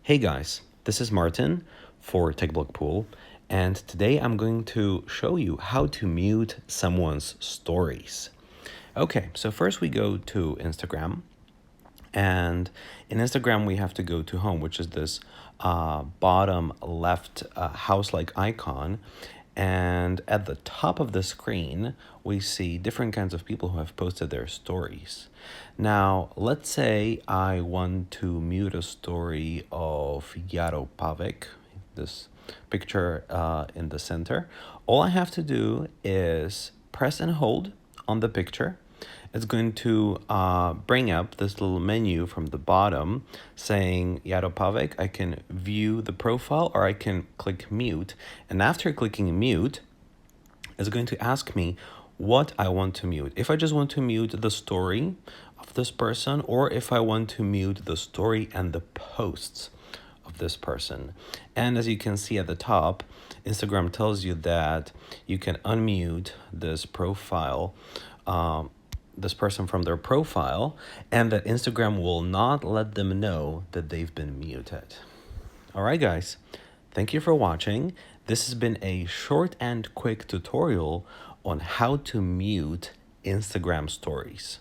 Hey guys, this is Martin for TechBlock and today I'm going to show you how to mute someone's stories. Okay, so first we go to Instagram, and in Instagram we have to go to home, which is this bottom left house-like icon. And at the top of the screen, we see different kinds of people who have posted their stories. Now, let's say I want to mute a story of Yaropavek, this picture in the center. All I have to do is press and hold on the picture. It's going to bring up this little menu from the bottom saying Yaropavek. I can view the profile or I can click mute. And after clicking mute, it's going to ask me what I want to mute. If I just want to mute the story of this person, or if I want to mute the story and the posts of this person. And as you can see at the top, Instagram tells you that you can unmute this profile, this person from their profile, and that Instagram will not let them know that they've been muted. All right, guys, thank you for watching. This has been a short and quick tutorial on how to mute Instagram stories.